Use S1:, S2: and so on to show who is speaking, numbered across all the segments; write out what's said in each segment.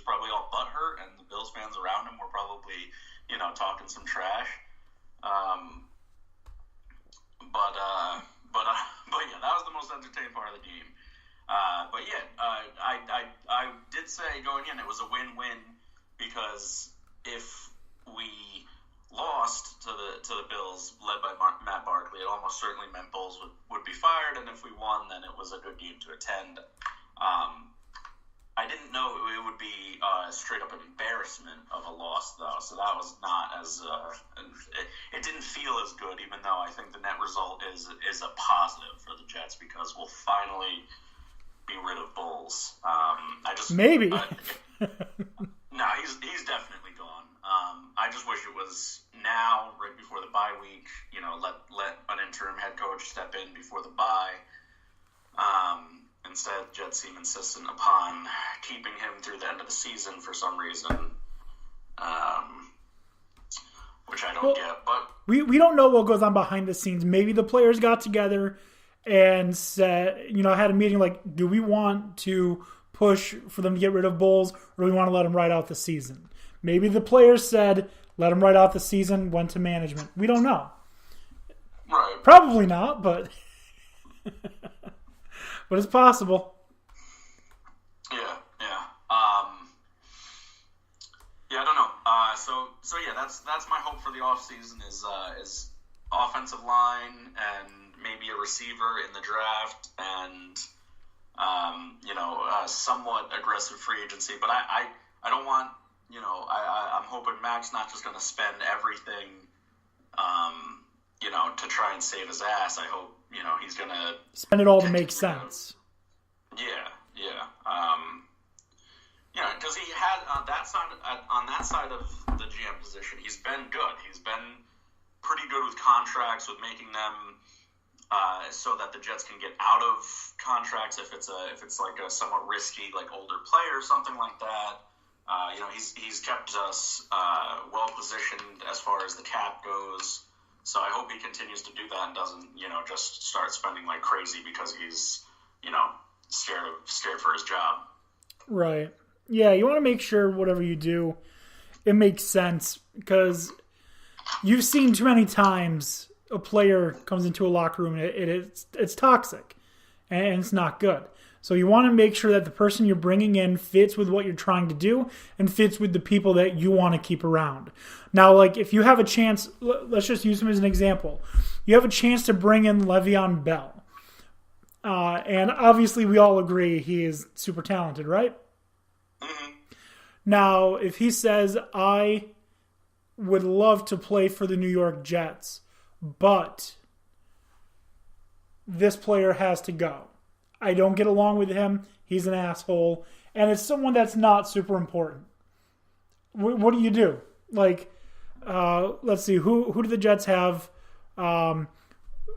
S1: probably all butthurt, and the Bills fans around him were probably, talking some trash. But yeah, that was the most entertaining part of the game. I did say going in it was a win-win, because if we lost to the Bills led by Matt Barkley, it almost certainly meant Bulls would be fired, and if we won, then it was a good game to attend. I didn't know it would be straight up embarrassment of a loss, though, so that was not as it didn't feel as good, even though I think the net result is a positive for the Jets, because we'll finally be rid of Bulls.
S2: Maybe.
S1: No, he's definitely gone. I just wish it was now, right before the bye week. Let an interim head coach step in before the bye. Instead, Jets seem insistent upon keeping him through the end of the season for some reason, which I don't get. But
S2: we don't know what goes on behind the scenes. Maybe the players got together and said, had a meeting like, do we want to push for them to get rid of Bulls, or do we want to let them ride out the season? Maybe the players said, let them ride out the season, went to management. We don't know.
S1: Right.
S2: Probably not, but but it's possible.
S1: Yeah. I don't know. So yeah, that's my hope for the offseason is offensive line and maybe a receiver in the draft and somewhat aggressive free agency. But I don't want, I'm hoping Mac's not just going to spend everything to try and save his ass. I hope he's going to
S2: spend it all to make sense.
S1: Yeah. Because he had on that side of the GM position, he's been good. He's been pretty good with contracts, with making them so that the Jets can get out of contracts if it's like a somewhat risky, like older player or something like that. He's kept us well positioned as far as the cap goes. So I hope he continues to do that and doesn't, just start spending like crazy because he's, scared for his job.
S2: Right. Yeah, you want to make sure whatever you do, it makes sense, because you've seen too many times a player comes into a locker room and it's toxic and it's not good. So you want to make sure that the person you're bringing in fits with what you're trying to do and fits with the people that you want to keep around. Now, like if you have a chance, let's just use him as an example. You have a chance to bring in Le'Veon Bell. And obviously we all agree he is super talented, right?
S1: Mm-hmm.
S2: Now, if he says, I would love to play for the New York Jets, but this player has to go. I don't get along with him. He's an asshole. And it's someone that's not super important. What do you do? Like, let's see. Who do the Jets have?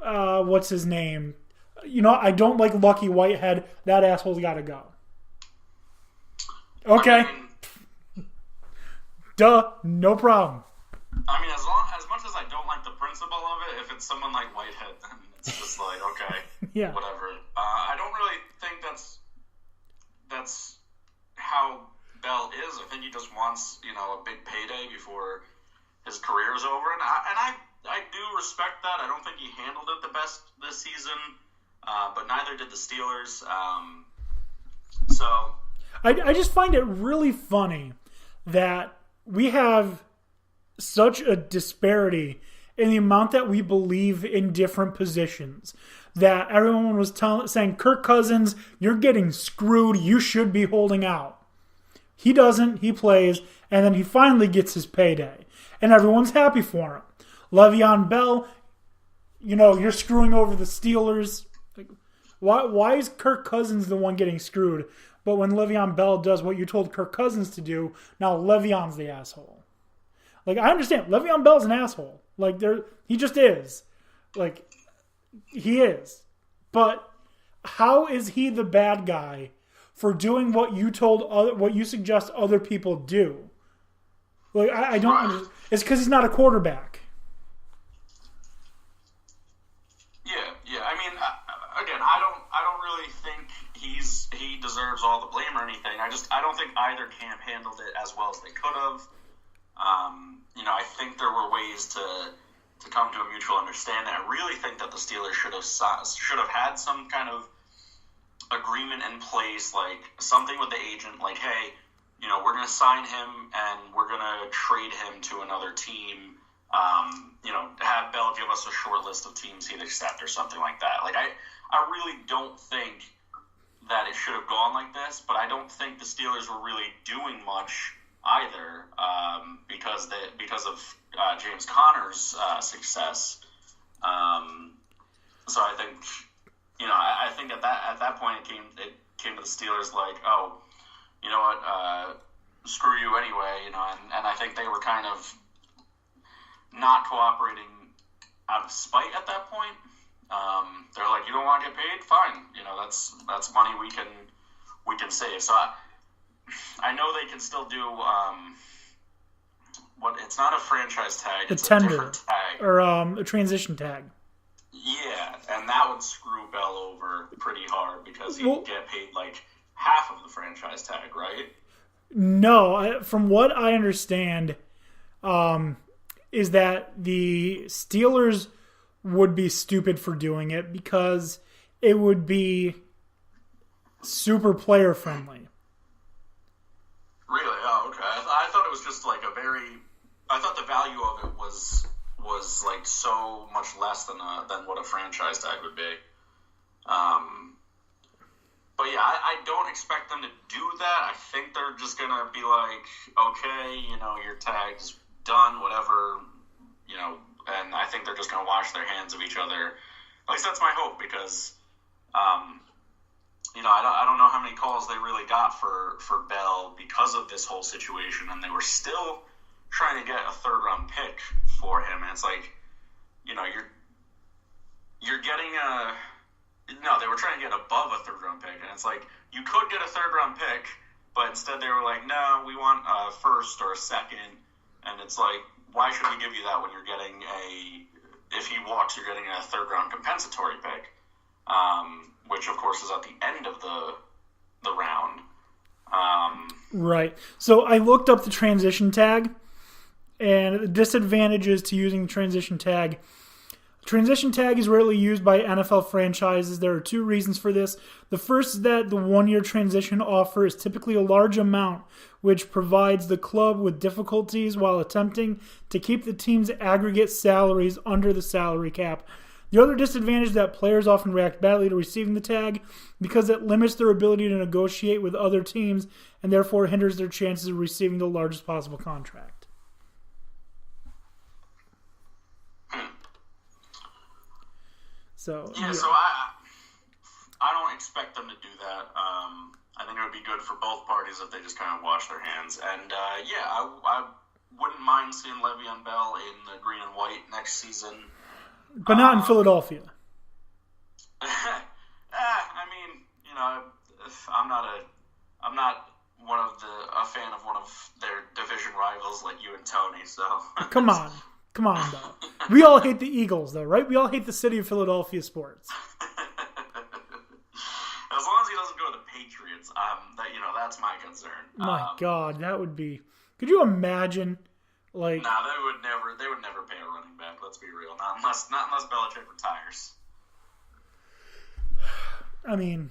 S2: What's his name? I don't like Lucky Whitehead. That asshole's got to go. Okay. Duh. No problem.
S1: I mean, as much as I don't like the principle of it, if it's someone like Whitehead, then it's just like, okay,
S2: yeah,
S1: whatever. I don't really think that's how Bell is. I think he just wants, a big payday before his career is over, and I do respect that. I don't think he handled it the best this season, but neither did the Steelers. So
S2: I just find it really funny that we have such a disparity in the amount that we believe in different positions. That everyone was saying, Kirk Cousins, you're getting screwed. You should be holding out. He doesn't. He plays. And then he finally gets his payday. And everyone's happy for him. Le'Veon Bell, you're screwing over the Steelers. Like, why is Kirk Cousins the one getting screwed? But when Le'Veon Bell does what you told Kirk Cousins to do, now Le'Veon's the asshole. Like, I understand. Le'Veon Bell's an asshole. Like, he just is. Like, he is. But how is he the bad guy for doing what you suggest other people do? Like, I don't understand. It's because he's not a quarterback.
S1: Yeah. I mean, again, I don't really think he deserves deserves all the blame or anything. I don't think either camp handled it as well as they could have. I think there were ways to come to a mutual understanding. I really think that the Steelers should have had some kind of agreement in place, like something with the agent, like, hey, we're going to sign him and we're going to trade him to another team. Have Bell give us a short list of teams he'd accept or something like that. Like, I really don't think that it should have gone like this, but I don't think the Steelers were really doing much either because of James Conner's success. So I think, I think at that point it came to the Steelers like, oh, you know what, screw you anyway, and I think they were kind of not cooperating out of spite at that point. They're like, you don't want to get paid? Fine. That's money we can save. So I know they can still do it's not a franchise tag. It's
S2: a
S1: different tag.
S2: Or a transition tag.
S1: Yeah, and that would screw Bell over pretty hard because he'd get paid like half of the franchise tag, right?
S2: No, from what I understand, is that the Steelers would be stupid for doing it because it would be super player friendly.
S1: Really? Oh, okay. I thought it was just like I thought the value of it was like so much less than what a franchise tag would be. But yeah, I don't expect them to do that. I think they're just gonna be like, okay, your tag's done, whatever, and I think they're just gonna wash their hands of each other. At least that's my hope, because I don't know how many calls they really got for Bell because of this whole situation, and they were still trying to get a third-round pick for him. And it's like, you're getting they were trying to get above a third-round pick, and it's like, you could get a third-round pick, but instead they were like, no, we want a first or a second, and it's like, why should we give you that when you're getting if he walks, you're getting a third-round compensatory pick, which of course is at the end of the round.
S2: Right. So I looked up the transition tag, and the disadvantages to using the transition tag. Transition tag is rarely used by NFL franchises. There are two reasons for this. The first is that the one-year transition offer is typically a large amount, which provides the club with difficulties while attempting to keep the team's aggregate salaries under the salary cap. The other disadvantage is that players often react badly to receiving the tag because it limits their ability to negotiate with other teams and therefore hinders their chances of receiving the largest possible contract. So
S1: I don't expect them to do that. I think it would be good for both parties if they just kind of wash their hands. And I wouldn't mind seeing Le'Veon Bell in the green and white next season,
S2: but not in Philadelphia.
S1: I mean, I'm not a fan of one of their division rivals like you and Tony. So
S2: Come on, though. We all hate the Eagles, though, right? We all hate the city of Philadelphia sports.
S1: As long as he doesn't go to the Patriots, that's my concern.
S2: My God, that would be. Could you imagine? Like,
S1: nah, they would never pay a running back. Let's be real. Not unless Belichick retires.
S2: I mean,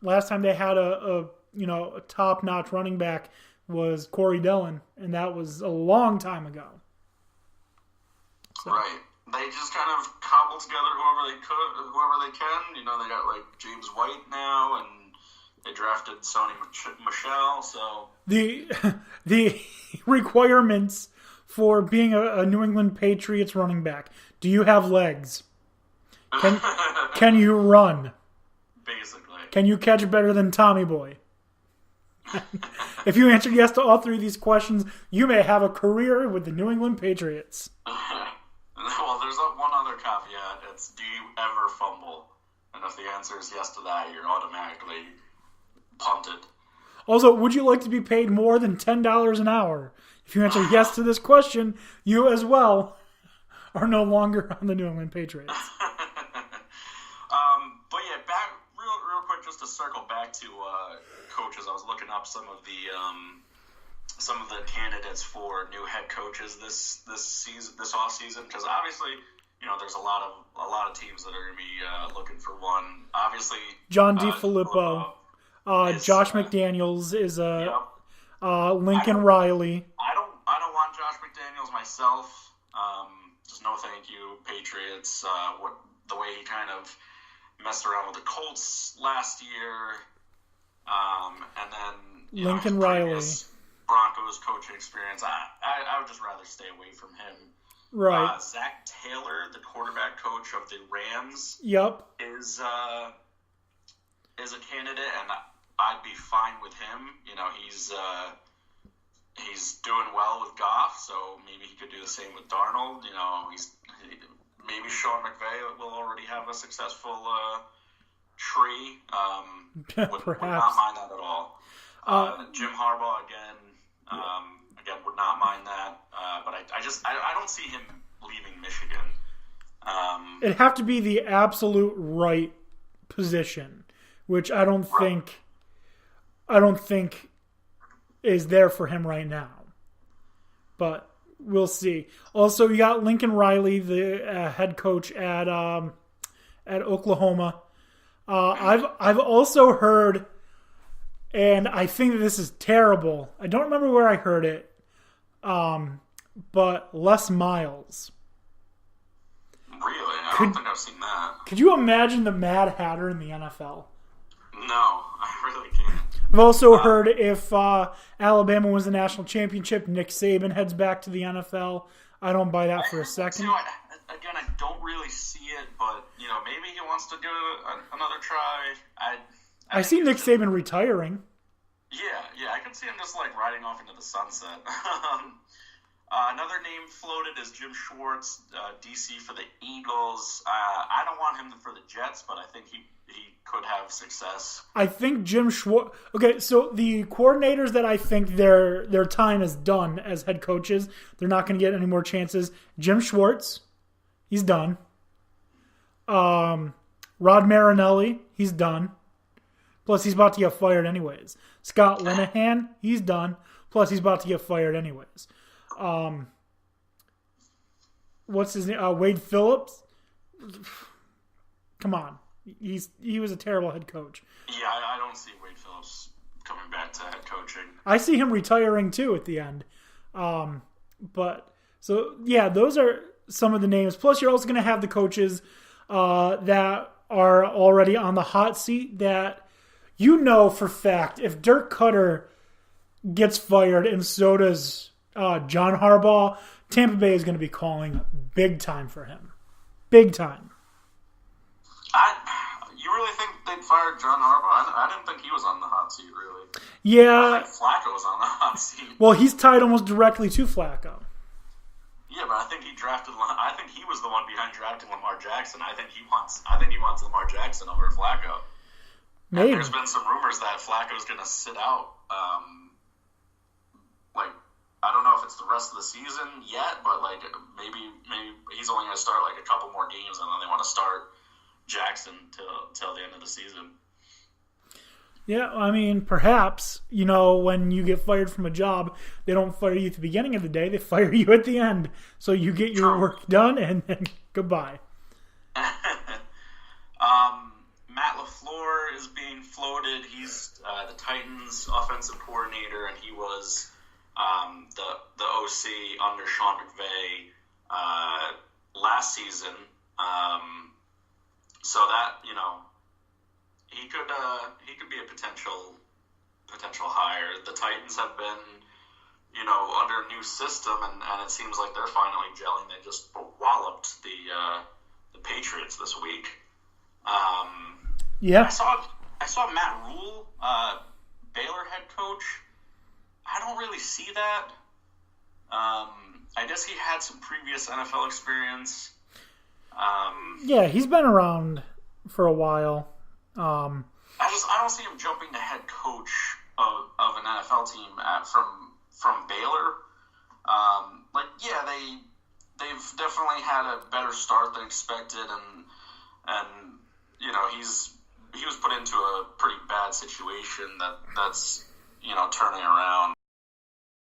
S2: last time they had a top-notch running back was Corey Dillon, and that was a long time ago. So.
S1: Right. They just kind of cobble together whoever they can. They got like James White now, and they drafted Sony Michel. So
S2: the requirements for being a New England Patriots running back: do you have legs? Can you run?
S1: Basically.
S2: Can you catch better than Tommy Boy? If you answered yes to all three of these questions, you may have a career with the New England Patriots.
S1: Well, there's one other caveat. It's, do you ever fumble? And if the answer is yes to that, you're automatically punted.
S2: Also, would you like to be paid more than $10 an hour? If you answer yes to this question, you as well are no longer on the New England Patriots.
S1: But yeah, back real quick, just to circle back to drop some of the candidates for new head coaches this season, this off season, because obviously, there's a lot of teams that are going to be looking for one. Obviously,
S2: John DeFilippo, Josh McDaniels is Lincoln Riley.
S1: I don't want Josh McDaniels myself. Just no thank you, Patriots. The way he kind of messed around with the Colts last year, and then
S2: Lincoln Riley,
S1: Broncos coaching experience. I would just rather stay away from him.
S2: Right.
S1: Zach Taylor, the quarterback coach of the Rams,
S2: yep,
S1: is a candidate, and I'd be fine with him. He's doing well with Goff, so maybe he could do the same with Darnold. Maybe Sean McVay will already have a successful tree. Would not mind that at all. Jim Harbaugh again would not mind that. But I don't see him leaving Michigan.
S2: It'd have to be the absolute right position, which I don't think is there for him right now. But we'll see. Also, you got Lincoln Riley, the head coach at Oklahoma. I've also heard, and I think that this is terrible. I don't remember where I heard it, but Les Miles.
S1: Really? I don't think I've seen that.
S2: Could you imagine the Mad Hatter in the NFL?
S1: No, I really can't.
S2: I've also heard if Alabama wins the national championship, Nick Saban heads back to the NFL. I don't buy that for a second.
S1: Again, I don't really see it, but maybe he wants to give it another try.
S2: I see Nick Saban retiring.
S1: Yeah, I can see him just riding off into the sunset. Another name floated is Jim Schwartz, DC for the Eagles. I don't want him for the Jets, but I think he could have success.
S2: I think Jim Schwartz. Okay, so the coordinators that I think their time is done as head coaches, they're not going to get any more chances. Jim Schwartz, he's done. Rod Marinelli, he's done. Plus, he's about to get fired anyways. Scott Linehan, he's done. Plus, he's about to get fired anyways. What's his name? Wade Phillips. Come on, he was a terrible head coach.
S1: Yeah, I don't see Wade Phillips coming back to head coaching.
S2: I see him retiring too at the end. But so yeah, those are some of the names. Plus, you're also going to have the coaches that are already on the hot seat. That for fact, if Dirk Cutter gets fired and so does John Harbaugh, Tampa Bay is going to be calling big time for him. Big time.
S1: You really think they'd fire John Harbaugh? I didn't think he was on the hot seat, really.
S2: Yeah.
S1: I think Flacco was on the hot seat.
S2: Well, he's tied almost directly to Flacco.
S1: Yeah, but I think he was the one behind drafting Lamar Jackson. I think he wants Lamar Jackson over Flacco.
S2: Maybe.
S1: And there's been some rumors that Flacco's going to sit out. I don't know if it's the rest of the season yet, but maybe he's only going to start a couple more games, and then they want to start Jackson till the end of the season.
S2: Yeah, I mean, perhaps, when you get fired from a job, they don't fire you at the beginning of the day, they fire you at the end. So you get your work done, and then goodbye.
S1: Matt LaFleur is being floated. He's the Titans' offensive coordinator, and he was the OC under Sean McVay last season. So that he could be a potential hire. The Titans have been under a new system, and it seems like they're finally gelling. They just walloped the Patriots this week.
S2: Yeah,
S1: I saw Matt Rule, Baylor head coach. I don't really see that. I guess he had some previous NFL experience.
S2: Yeah, he's been around for a while.
S1: I don't see him jumping to head coach of an NFL team from Baylor. They've definitely had a better start than expected, and he was put into a pretty bad situation that's turning around